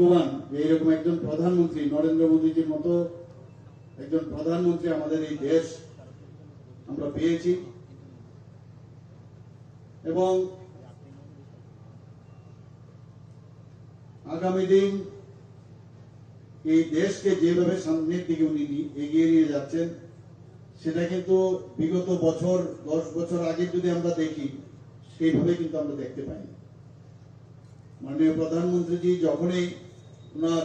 ভাগ্যবান যে এরকম একজন প্রধানমন্ত্রী, নরেন্দ্র মোদীজির মতো একজন প্রধানমন্ত্রী আমাদের এই দেশ আমরা পেয়েছি। এবং আগামী দিন এই দেশকে যেভাবে সামনের দিকে উনি এগিয়ে নিয়ে যাচ্ছেন, সেটা কিন্তু বিগত বছর 10 বছর আগে যদি আমরা দেখি, সেইভাবে কিন্তু আমরা দেখতে পাই। মাননীয় প্রধানমন্ত্রীজি যখনই ওনার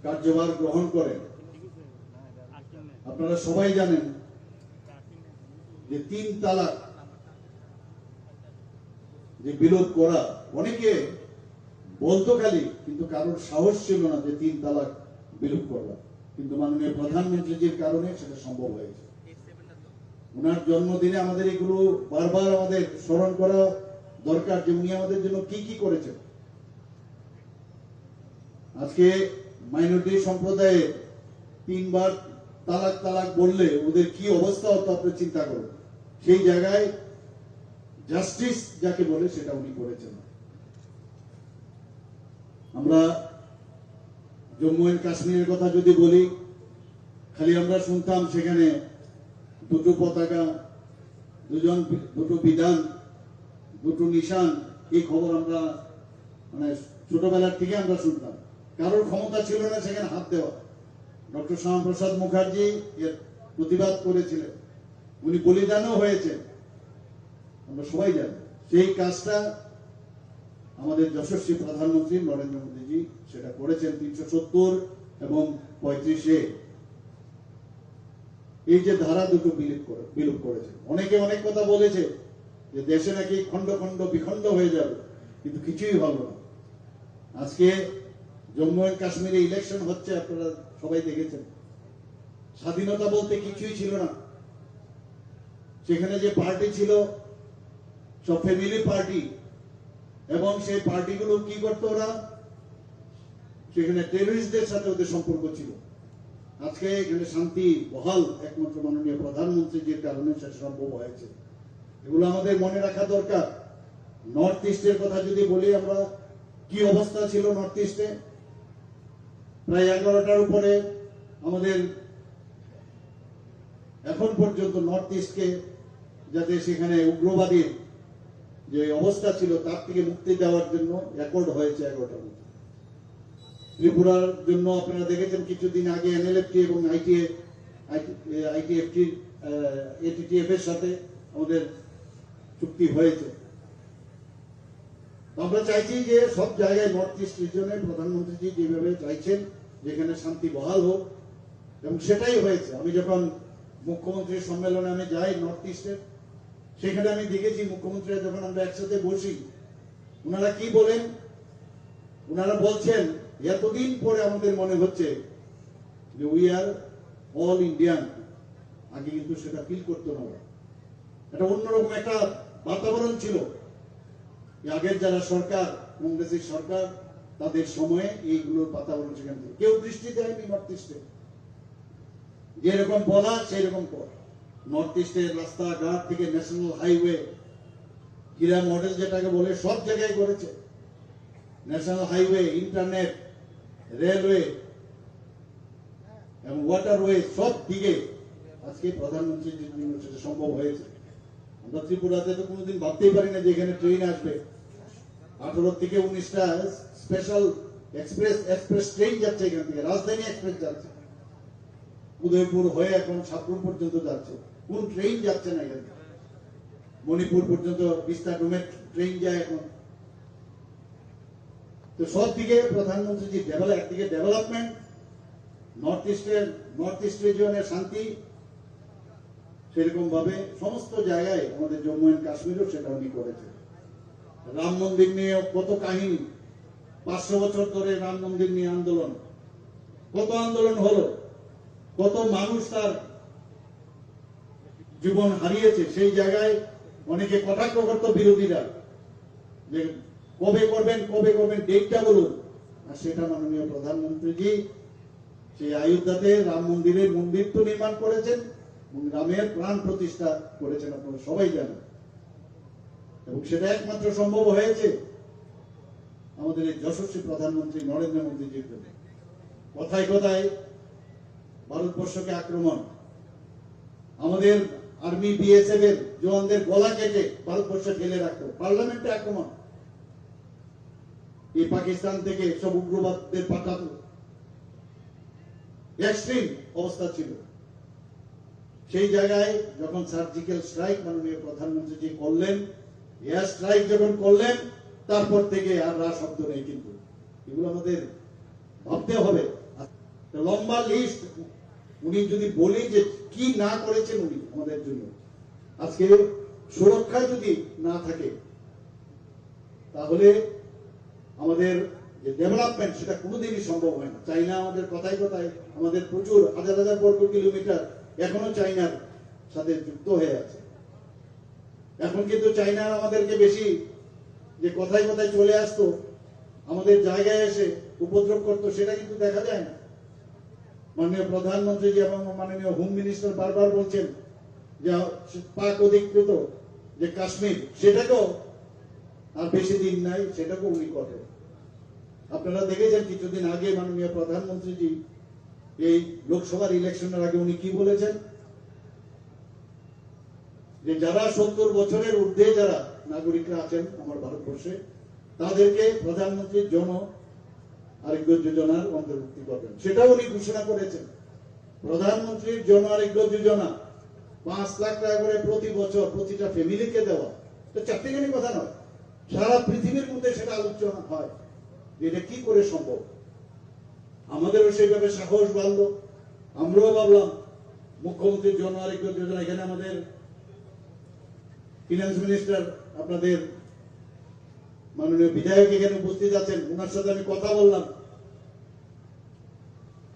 কার্যভার গ্রহণ করেন, আপনারা সবাই জানেন যে 3 তালাক যে বিলোপ করা, অনেকে বলতো খালি, কিন্তু কারোর সাহস ছিল না যে 3 তালাক বিলোপ করবা, কিন্তু মাননীয় প্রধানমন্ত্রীজির কারণে সেটা সম্ভব হয়েছে। ওনার জন্মদিনে আমাদের এগুলো বারবার আমাদের স্মরণ করা দরকার যে উনি আমাদের জন্য কি কি করেছেন। আজকে মাইনরিটি সম্প্রদায়ে 3 বার তালাক তালাক বললে ওদের কি অবস্থা হতো আপনি চিন্তা করুন। সেই জায়গায় জাস্টিস যাকে বলে সেটা উনি করেছেন। আমরা জম্মু এন্ড কাশ্মীরের কথা যদি বলি, খালি আমরা শুনতাম সেখানে 2টো পতাকা, 2টো বিধান, 2টো নিশান, এই খবর আমরা মানে ছোটবেলার থেকে আমরা শুনতাম। কারোর ক্ষমতা ছিল না সেখানে হাত দেওয়া। ডক্টর শ্যামাপ্রসাদ মুখার্জি এর প্রতিবাদ করেছিলেন, উনি বলিদানও হয়েছেন, আমরা সবাই জানি। সেই কাজটা আমাদের যশস্বী প্রধানমন্ত্রী নরেন্দ্র মোদীজি সেটা করেছেন 370 এবং 35-এ। এই যে ধারা 2টো বিলোপ করেছে। অনেকে অনেক কথা বলেছে যে দেশে নাকি খন্ড খন্ড বিখণ্ড হয়ে যাবে, কিন্তু কিছুই হলো না। আজকে জম্মু এন্ড কাশ্মীরে ইলেকশন হচ্ছে, আপনারা সবাই দেখেছেন। স্বাধীনতা বলতে কিছুই ছিল না। সেখানে যে পার্টি ছিল সব ফ্যামিলি পার্টি, এবং সেই পার্টিগুলো কি করতো, ওরা সেখানে টেররিস্টদের সাথে ওদের সম্পর্ক ছিল। আজকে এখানে শান্তি বহাল একমাত্র মাননীয় প্রধানমন্ত্রীজির কারণে সেটা সম্ভব হয়েছে। এগুলো আমাদের মনে রাখা দরকার। নর্থ ইস্টের কথা যদি বলি, আমরা কি অবস্থা ছিল নর্থ ইস্টে, প্রায় 11টার উপরে আমাদের এখন পর্যন্ত নর্থ ইস্টকে যাতে সেখানে উগ্রবাদীর যে অবস্থা ছিল তার থেকে মুক্তি দেওয়ার জন্য অ্যাকর্ড হয়েছে 11টার মধ্যে। ত্রিপুরার জন্য আপনারা দেখেছেন কিছুদিন আগে এনএলএফটি এবং আইটিএফটি এটিটিএফ এর সাথে আমাদের চুক্তি হয়েছে। আমরা চাইছি যে সব জায়গায় নর্থ ইস্ট রিজনে প্রধানমন্ত্রীজি যেভাবে চাইছেন যেখানে শান্তি বহাল হোক, এবং সেটাই হয়েছে। আমি যখন মুখ্যমন্ত্রীর সম্মেলনে আমি যাই নর্থ ইস্টের, সেখানে আমি দেখেছি মুখ্যমন্ত্রীরা যখন আমরা একসাথে বসি, ওনারা কি বলেন, ওনারা বলছেন এতদিন পরে আমাদের মনে হচ্ছে যে উই আর অল ইন্ডিয়ান। আগে কিন্তু সেটা ফিল করতো না, এটা অন্যরকম একটা বাতাবরণ ছিল। আগের যারা সরকার, কংগ্রেসের সরকার, তাদের সময়ে এইগুলোর বাতাবরণ সেখান থেকে কেউ দৃষ্টি দেয়নি নর্থ ইস্টে। যেরকম বলা সেই রকম কর। নর্থ ইস্টের রাস্তাঘাট থেকে ন্যাশনাল হাইওয়ে, হীরা মডেল যেটাকে বলে, সব জায়গায় করেছে। ন্যাশনাল হাইওয়ে, ইন্টারনেট, রেলওয়ে এবং ওয়াটারওয়ে, সব দিকে আজকে প্রধানমন্ত্রীর জন্য সেটা সম্ভব হয়েছে। আমরা ত্রিপুরাতে তো কোনোদিন ভাবতেই পারি না যে এখানে ট্রেন আসবে। 18 থেকে 19টা স্পেশাল এক্সপ্রেস ট্রেন যাচ্ছে এখান থেকে। রাজধানী এক্সপ্রেস যাচ্ছে, উদয়পুর হয়ে এখন সাতপুর পর্যন্ত যাচ্ছে। কোন ট্রেন যাচ্ছে না এখানে? মণিপুর পর্যন্ত বিস্তারমের ট্রেন যায় এখন। তো সব দিকে প্রধানমন্ত্রী একদিকে ডেভেলপমেন্ট, নর্থ ইস্ট রিজিয়নের শান্তি, সেরকম ভাবে সমস্ত জায়গায় আমাদের জম্মু এন্ড কাশ্মীরও সেটা উনি করেছে। রাম মন্দির নিয়ে কত কাহিনী, 500 বছর ধরে রাম মন্দির নিয়ে আন্দোলন, কত আন্দোলন হলো, কত মানুষ তার জীবন হারিয়েছে। সেই জায়গায় অনেকে কটাক্ষ করত বিরোধীরা যে কবে করবেন ডেটটা বলুন। আর সেটা মাননীয় প্রধানমন্ত্রীজি সেই অযোধ্যাতে রাম মন্দির তো নির্মাণ করেছেন, রামের প্রাণ প্রতিষ্ঠা করেছেন, আপনারা সবাই জানেন। এবং সেটা একমাত্র সম্ভব হয়েছে আমাদের এই যশস্বী প্রধানমন্ত্রী নরেন্দ্র মোদীজির জন্য। কথায় কথায় ভারতবর্ষকে আক্রমণ, আমাদের আর্মি বিএসএফ এর জওয়ানদের গলা কেটে ভারতবর্ষে ফেলে রাখতো, পার্লামেন্টে আক্রমণ, এই পাকিস্তান থেকে সব উগ্রবাদদের পাঠাতো, এক্সট্রিম অবস্থা ছিল। সেই জায়গায় যখন সার্জিক্যাল স্ট্রাইক মাননীয় প্রধানমন্ত্রী করলেন, এয়ার স্ট্রাইক যখন করলেন, তারপর থেকে আর রা শব্দ নেই। কিন্তু এগুলো আমাদের ভাবতে হবে, লম্বা লিস্ট। উনি যদি বলি যে কি না করেছেন উনি আমাদের জন্য, আজকে সুরক্ষা যদি না থাকে তাহলে আমাদের যে ডেভেলপমেন্ট সেটা কোনোদিনই সম্ভব হয় না। চাইনা আমাদের কথায় কথায় আমাদের প্রচুর হাজার হাজার বর্গ কিলোমিটার এখনো চাইনার সাথে যুক্ত হয়ে আছে। এখন কিন্তু চাইনা আমাদেরকে বেশি যে কথায় কথায় চলে আসতো, আমাদের জায়গায় এসে উপদ্রব করতো, সেটা কিন্তু দেখা যায় না। মাননীয় প্রধানমন্ত্রী এবং মাননীয় হোম মিনিস্টার বারবার বলছেন যে পাক অধিকৃত যে কাশ্মীর, সেটাকেও আর বেশি দিন নাই, সেটাকেও উনি করবেন। আপনারা দেখেছেন কিছুদিন আগে মাননীয় প্রধানমন্ত্রীজি এই লোকসভার ইলেকশনের আগে উনি কি বলেছেন, যে যারা 70 বছরের ঊর্ধ্বে যারা নাগরিকরা আছেন আমার ভারতবর্ষে, তাদেরকে প্রধানমন্ত্রীর জন আরোগ্য যোজনার অন্তর্ভুক্তি করবেন, সেটাও উনি ঘোষণা করেছেন। প্রধানমন্ত্রীর জন আরোগ্য যোজনা 5 লাখ টাকা করে প্রতি বছর প্রতিটা ফ্যামিলিকে দেওয়া, তো চারটিখানি কথা নয়, সারা পৃথিবীর মধ্যে সেটা আলোচনা হয় যে এটা কি করে সম্ভব। আমাদেরও সেইভাবে সাহস বাড়লো, আমরাও ভাবলাম মুখ্যমন্ত্রীর জন আরোগ্য যোজনা। এখানে আমাদের ফিনান্স মিনিস্টার আপনাদের মাননীয় বিধায়ক এখানে উপস্থিত আছেন, ওনার সাথে আমি কথা বললাম।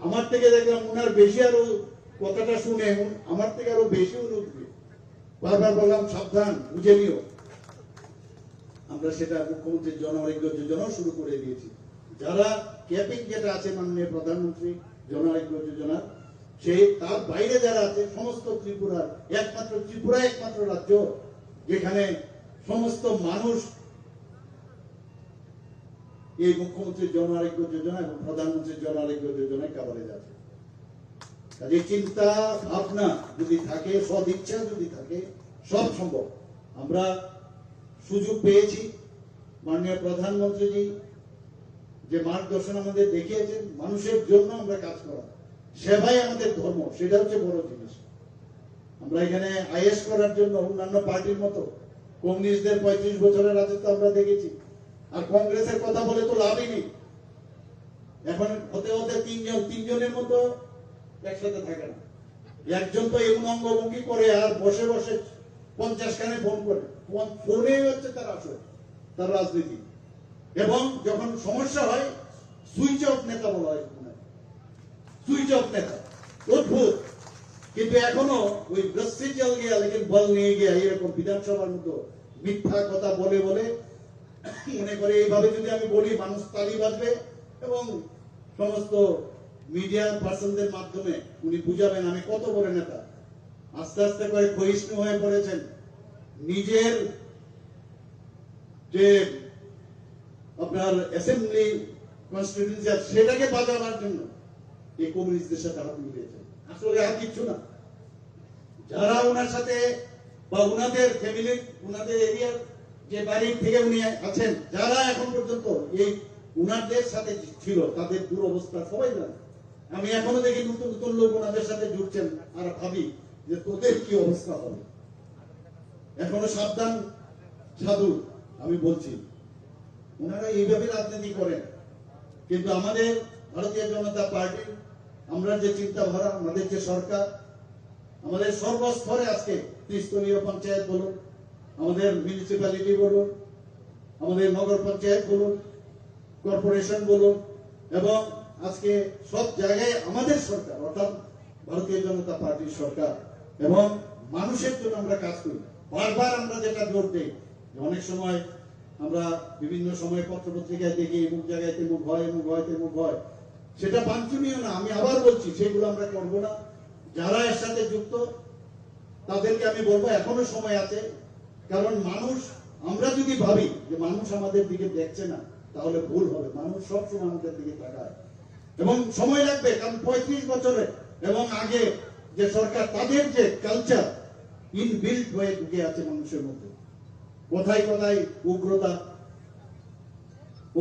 আমার থেকে দেখলাম ওনার বেশি আরো কথাটা শুনে আমার থেকে আরো বেশি উঠবে। বারবার বললাম সাবধান, বুঝে নিও। আমরা সেটা মুখ্যমন্ত্রীর জন আরোগ্য যোজনাও শুরু করে দিয়েছি। যারা ক্যাপিং যেটা আছে মাননীয় প্রধানমন্ত্রী জন আরোগ্য যোজনা, সেই তার বাইরে যারা আছে সমস্ত ত্রিপুরার ত্রিপুরা একমাত্র রাজ্য যেখানে সমস্ত মানুষ এই মুখ্যমন্ত্রীর জন আরোগ্য যোজনা এবং প্রধানমন্ত্রীর জন আরোগ্য যোজনায় কভারেজ আছে। কাজে চিন্তা ভাবনা যদি থাকে, সদিচ্ছা যদি থাকে, সব সম্ভব। আমরা সুযোগ পেয়েছি, মাননীয় প্রধানমন্ত্রীজি যে মার্গদর্শন আমাদের দেখিয়েছেন, মানুষের জন্য আমরা কাজ করা, সেবাই আমাদের ধর্ম, সেটা হচ্ছে বড় জিনিস। আমরা এখানে আইএস করার জন্য অন্যান্য পার্টির মতো কমিউনিস্টদের 35 বছরের রাজত্ব আমরা দেখেছি, আর কংগ্রেসের কথা বলে তো লাভই নেই। এখন হতে হতে তিনজনের মতো একসাথে থাকে না, একজন তো এমন অঙ্গভঙ্গি করে আর বসে বসে 50 খানে ফোন করে, ফোনে হচ্ছে তার আসল তার রাজনীতি। এবং যখন সমস্যা হয় সুইচ অফ নেতা বলা হয়, সুইচ অফ নেতা, অদ্ভুত। কিন্তু এখনো ওই রস্সি চল গিয়া লেকিন বল নিয়ে গিয়া এরকম বিধানসভার মতো মিথ্যা কথা বলে বলে মনে করে এইভাবে যদি আমি বলি মানুষ তালি বাজবে, এবং সমস্ত মিডিয়া পার্সনদের মাধ্যমে উনি বুঝাবেন আমি কত বড় নেতা। আস্তে আস্তে করে ক্ষয়িষ্ণু হয়ে পড়েছেন, নিজের যে আপনার অ্যাসেম্বলি কনস্টিটিউয়েন্সি সেটাকে বাজানোর জন্য এই কমিউনিস্টদের সাথে হাত মিলিয়েছেন। আসলে আর কিছু না। যারা ওনার সাথে বা ওনাদের ফ্যামিলি, ওনাদের এরিয়ার যে বাড়ির থেকে উনি আছেন, যারা এখন পর্যন্ত এই উনাদের সাথে ছিল, তাদের দুরবস্থা সবাই জানে। আমি এখনো দেখি নতুন নতুন লোক ওনাদের সাথে জুড়ছেন, আর ভাবি যে তোদের কি অবস্থা হবে। এখনো সাবধান সাধু, আমি বলছি ওনারা এইভাবে রাজনীতি করেন। কিন্তু আমাদের ভারতীয় জনতা পার্টি, আমরা যে চিন্তাধারা, আমাদের যে সরকার, আমাদের সর্বস্তরে আজকে ত্রিস্তরীয় পঞ্চায়েত বলুন, আমাদের মিউনিসিপ্যালিটি বলুন, আমাদের নগর পঞ্চায়েত বলুন, কর্পোরেশন বলুন, এবং আজকে সব জায়গায় আমাদের সরকার, অর্থাৎ ভারতীয় জনতা পার্টির সরকার, এবং মানুষের জন্য আমরা কাজ করি। বারবার আমরা যেটা জোর দেই, অনেক সময় আমরা বিভিন্ন সময় পত্র পত্রিকায় দেখি এমুক জায়গায় তেমুক হয়, এমুক হয়, তেমুক হয়, সেটা বাঞ্ছনীয় না। আমি আবার বলছি সেগুলো আমরা করবো না। যারা এর সাথে যুক্ত তাদেরকে আমি বলবো এখনো সময় আছে, কারণ মানুষ, আমরা যদি ভাবি যে মানুষ আমাদের দিকে দেখছে না, তাহলে ভুল হবে। মানুষ সবসময় আমাদের দিকে তাকায় এবং সময় লাগবে, কারণ 35 বছরে এবং আগে যে সরকার, তাদের যে কালচার ইনবিল্ট হয়ে ঢুকে আছে মানুষের মধ্যে, কোথায় কোথায় উগ্রতা,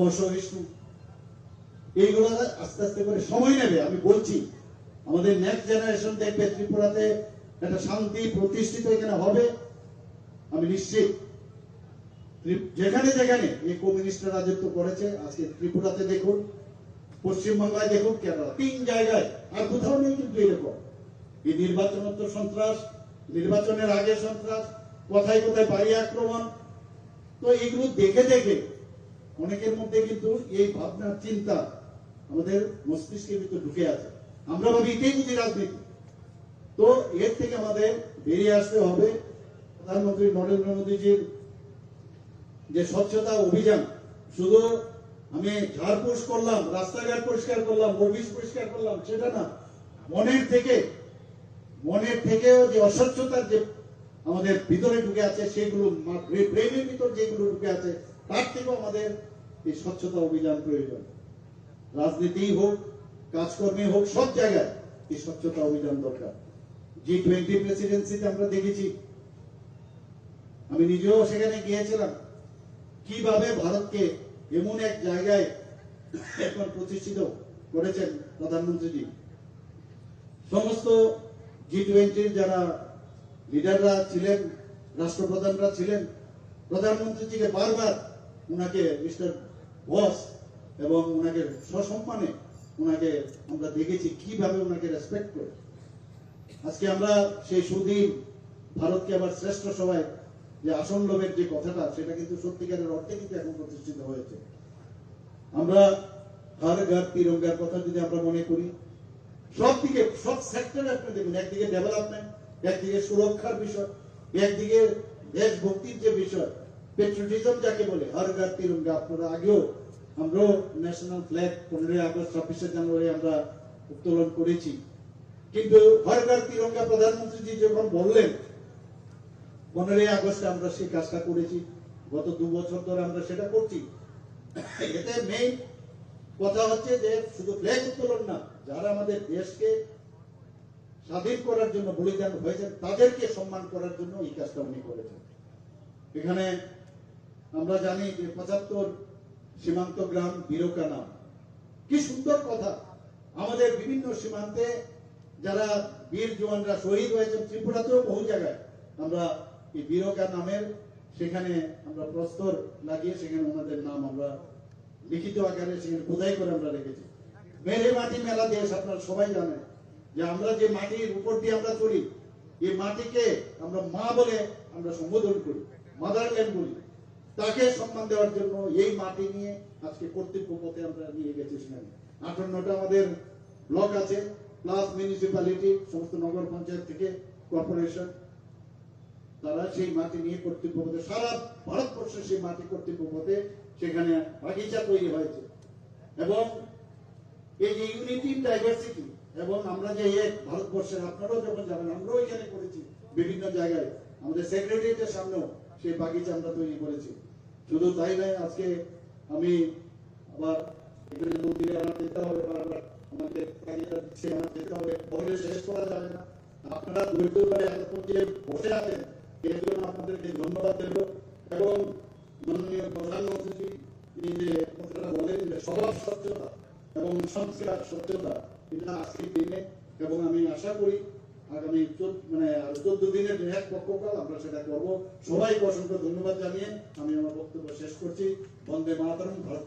অসহিষ্ণু, এইগুলো আস্তে আস্তে করে সময় নেবে। আমি বলছি আমাদের নেক্সট জেনারেশন দেখবে ত্রিপুরাতে একটা শান্তি প্রতিষ্ঠিত এখানে হবে, আমি নিশ্চিত। যেখানে যেখানে এই কমিউনিস্টরা রাজত্ব করেছে, আজকে ত্রিপুরাতে দেখুন, পশ্চিমবাংলায় দেখুন, কেরালা, 3 জায়গায়, আর কোথাও নেই কিন্তু এরকম। এই নির্বাচনোত্তর সন্ত্রাস, নির্বাচনের আগে সন্ত্রাস, কোথায় কোথায় বাড়ি আক্রমণ, তো এগুলো দেখে দেখে অনেকের মধ্যে কিন্তু এই ভাবনার চিন্তা আমাদের মস্তিষ্কের ভিতর ঢুকে আছে। আমরা ভাবি এটাই বুঝি রাজনীতি। তো এর থেকে আমাদের বেরিয়ে আসতে হবে। প্রধানমন্ত্রী নরেন্দ্র মোদীজির যে স্বচ্ছতা অভিযান, শুধু আমি ঝাড়পোছ করলাম, রাস্তাঘাট পরিষ্কার করলাম, অফিস পরিষ্কার করলাম, সেটা না, মনের থেকেও যে অস্বচ্ছতার যে আমাদের ভিতরে ঢুকে আছে, সেগুলো ব্রেনের ভিতর যেগুলো ঢুকে আছে, তার থেকেও আমাদের এই স্বচ্ছতা অভিযান প্রয়োজন। রাজনীতি হোক, কাজকর্মে হোক, সব জায়গায় এই স্বচ্ছতা অভিযান দরকার। G20 প্রেসিডেন্সিতে আমরা দেখেছি, আমি নিজেও সেখানে গিয়েছিলাম, কিভাবে ভারতকে এমন এক জায়গায় এখন প্রতিষ্ঠিত করেছেন প্রধানমন্ত্রীজি। সমস্ত G20 যারা লিডাররা ছিলেন, রাষ্ট্রপ্রধানরা ছিলেন, প্রধানমন্ত্রীজিকে বারবার উনাকে মিস্টার বস এবং উনাকে সসম্মানে উনাকে আমরা দেখেছি কিভাবে উনাকে রেসপেক্ট করে। আজকে আমরা সেই সুদিন ভারতকে আবার শ্রেষ্ঠ সভায় যে আসন লোভের যে কথাটা, সেটা কিন্তু সত্যিকারের অর্থে কিন্তু এখন প্রতিষ্ঠিত হয়েছে। আমরা হর ঘর তিরঙ্গার কথা যদি আমরা মনে করি, সব দিকে, সব সেক্টরে আপনি দেখুন, একদিকে ডেভেলপমেন্ট, একদিকে সুরক্ষার বিষয়, একদিকে দেশভক্তির যে বিষয়, পেট্রিয়টিজম যাকে বলে, হর ঘর তিরঙ্গা। আপনারা আগেও আমরাও ন্যাশনাল ফ্ল্যাগ 15 আগস্ট 26 জানুয়ারি আমরা উত্তোলন করেছি, কিন্তু হর ঘর তিরঙ্গা প্রধানমন্ত্রীজি যখন বললেন 15 আগস্টে আমরা সেই কাজটা করেছি। গত 2 বছর ধরে আমরা সেটা করছি। এতে মেইন কথা হচ্ছে যে শুধু ফ্ল্যাগ উত্তোলন না, যারা আমাদের দেশকে স্বাধীন করার জন্য বলিদান হয়েছেন, তাদেরকে সম্মান করার জন্য এই কাজটা উনি করেছেন। এখানে আমরা জানি যে 75 সীমান্ত গ্রাম বীরকা নাম, কি সুন্দর কথা। আমাদের বিভিন্ন সীমান্তে যারা বীর জওয়ানরা শহীদ হয়েছেন, ত্রিপুরাতেও বহু জায়গায় আমরা এই বীরকা নামের সেখানে আমরা প্রস্তর লাগিয়ে সেখানে ওনাদের নাম আমরা লিখিত আকারে সেখানে খোদাই করে আমরা রেখেছি। মেরে মাটি মেলা দেশ, আপনারা সবাই জানেন যে আমরা যে মাটির উপর দিয়ে আমরা চলি, এই মাটিকে আমরা মা বলে আমরা সম্বোধন করি, মাদারল্যান্ড বলি। তাকে সম্মান দেওয়ার জন্য এই মাটি নিয়ে আজকে কর্তৃত্ব পথে আমরা নিয়ে গেছি। সেখানে 58টা আমাদের ব্লক আছে, প্লাস মিউনিসিপ্যালিটি, সমস্ত নগর পঞ্চায়েত থেকে কর্পোরেশন, তারা সেই মাটি নিয়ে কর্তৃত্ব পথে, সারা ভারতবর্ষের সেই মাটি কর্তৃত্ব পথে সেখানে বাগিচা তৈরি হয়েছে। এবং এই যে ইউনিটি ডাইভার্সিটি, এবং আমরা যে এক ভারতবর্ষের, আপনারাও যখন যাবেন, আমরাও এখানে করেছি বিভিন্ন জায়গায়, আমাদের সেক্রেটারিয়েটের সামনেও সেই বাগিচা আমরা তৈরি করেছি। শুধু তাই নয়, আজকে আমি আবার এখানে মন্দিরে আমার যেতে হবে, আমাদের যেতে হবে, বলে শেষ করা যাবে না। আপনারা ধৈর্য ধরে এতক্ষণ যে বসে আছেন, এর জন্য আপনাদেরকে ধন্যবাদ দেব। এবং মাননীয় প্রধানমন্ত্রী তিনি যে কথাটা বলেন যে স্বভাব স্বচ্ছতা এবং সংস্কার স্বচ্ছতা, এটা আজকের দিনে, এবং আমি আশা করি আগামী 14 দিনের এক পক্ষকাল আমরা সেটা করবো। সবাইকে অসংখ্য ধন্যবাদ জানিয়ে আমি আমার বক্তব্য শেষ করছি। বন্দে মাতরম। ভারত।